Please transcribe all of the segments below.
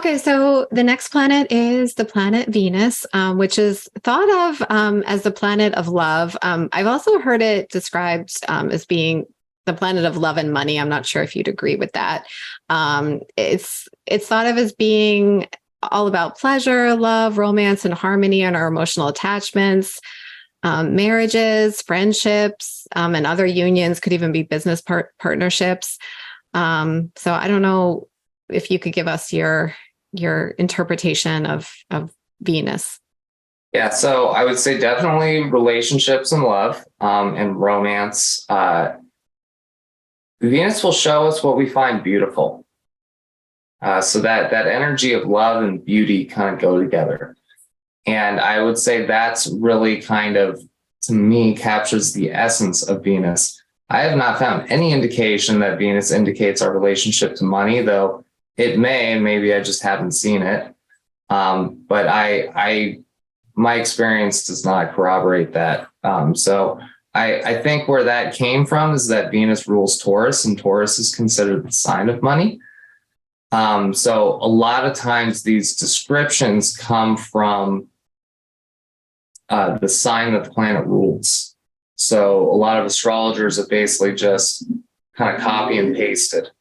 Okay, so the next planet is the planet Venus, which is thought of as the planet of love. I've also heard it described as being the planet of love and money. I'm not sure if you'd agree with that. It's thought of as being all about pleasure, love, romance, and harmony, and our emotional attachments, marriages, friendships, and other unions. Could even be business partnerships. So I don't know if you could give us your interpretation of Venus. Yeah, so I would say definitely relationships and love, and romance. Venus will show us what we find beautiful. So that energy of love and beauty kind of go together. And I would say that's really kind of, to me, captures the essence of Venus. I have not found any indication that Venus indicates our relationship to money, though it may, and maybe I just haven't seen it. But my experience does not corroborate that. So I think where that came from is that Venus rules Taurus, and Taurus is considered the sign of money. So a lot of times these descriptions come from the sign that the planet rules. So a lot of astrologers have basically just kind of copy and pasted.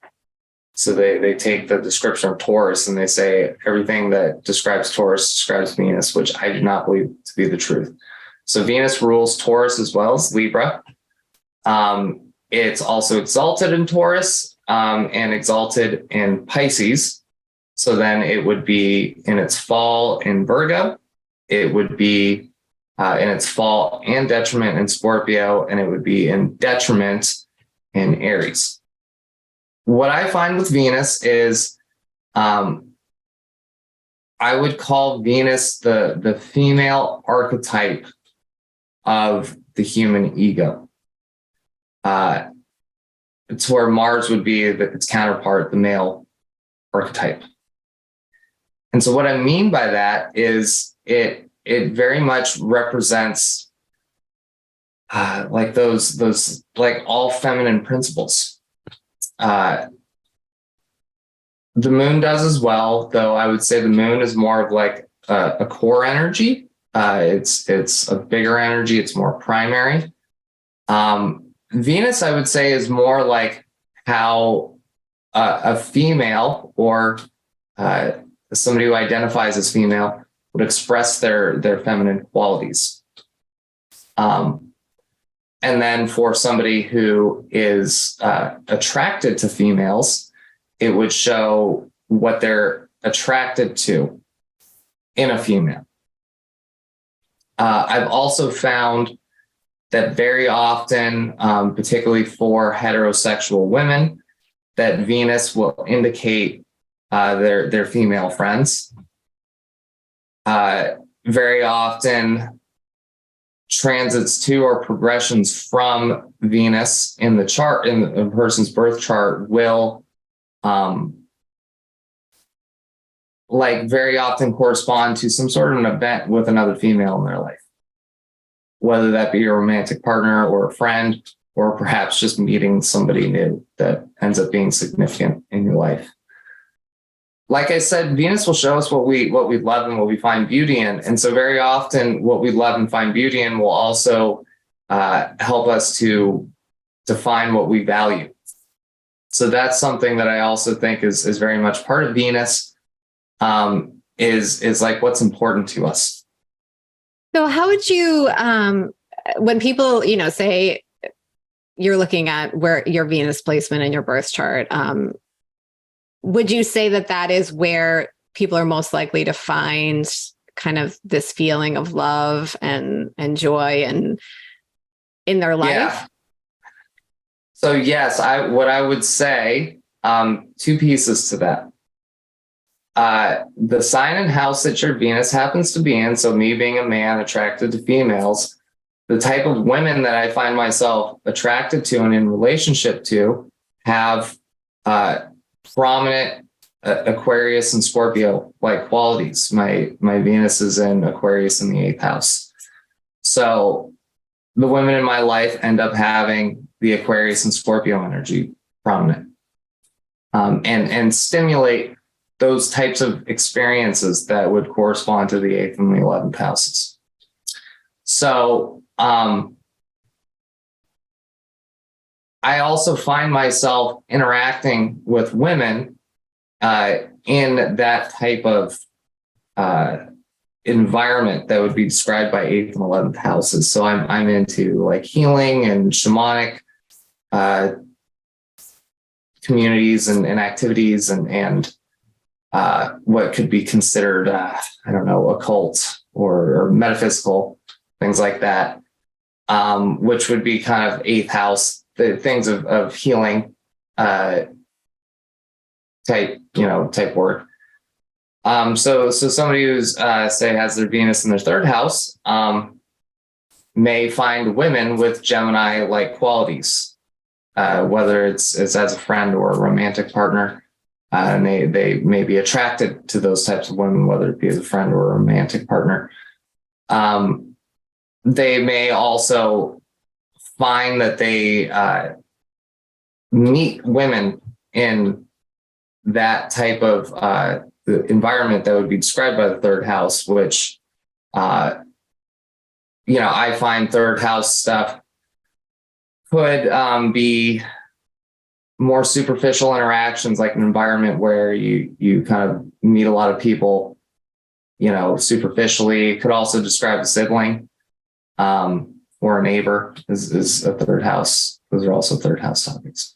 So they take the description of Taurus and they say everything that describes Taurus describes Venus, which I do not believe to be the truth. So Venus rules Taurus as well as Libra. It's also exalted in Taurus and exalted in Pisces. So then it would be in its fall in Virgo. It would be in its fall and detriment in Scorpio, and it would be in detriment in Aries. What I find with Venus is I would call Venus the female archetype of the human ego. It's where Mars would be its counterpart, the male archetype. And so what I mean by that is it very much represents like those like all feminine principles. The moon does as well, though I would say the moon is more of like a core energy. It's a bigger energy. It's more primary. Venus, I would say, is more like how a female or somebody who identifies as female would express their feminine qualities. And then for somebody who is attracted to females, it would show what they're attracted to in a female. I've also found that very often, particularly for heterosexual women, that Venus will indicate their female friends. Very often, transits to or progressions from Venus in the chart, in a person's birth chart, will like very often correspond to some sort of an event with another female in their life, whether that be a romantic partner or a friend, or perhaps just meeting somebody new that ends up being significant in your life. Like I said, Venus will show us what we love and what we find beauty in. And so very often what we love and find beauty in will also help us to define what we value. So that's something that I also think is very much part of Venus, is like what's important to us. So how would you, when people, say you're looking at where your Venus placement in your birth chart, would you say that is where people are most likely to find kind of this feeling of love and joy and in their life? Yeah. So yes, what I would say, two pieces to that. The sign and house that your Venus happens to be in, so me being a man attracted to females, the type of women that I find myself attracted to and in relationship to have prominent Aquarius and Scorpio like qualities. My Venus is in Aquarius in the 8th house. So the women in my life end up having the Aquarius and Scorpio energy prominent, and stimulate those types of experiences that would correspond to the 8th and the 11th houses. So I also find myself interacting with women in that type of environment that would be described by 8th and 11th houses. So I'm into like healing and shamanic communities and activities and what could be considered, I don't know, occult or metaphysical, things like that, which would be kind of 8th house, the things of healing type work. So somebody who's say has their Venus in their 3rd house may find women with Gemini-like qualities, whether it's as a friend or a romantic partner. And they may be attracted to those types of women, whether it be as a friend or a romantic partner. They may also find that they meet women in that type of environment that would be described by the 3rd house, which, I find 3rd house stuff could be more superficial interactions, like an environment where you kind of meet a lot of people, superficially. It could also describe a sibling or a neighbor is a 3rd house. Those are also 3rd house topics.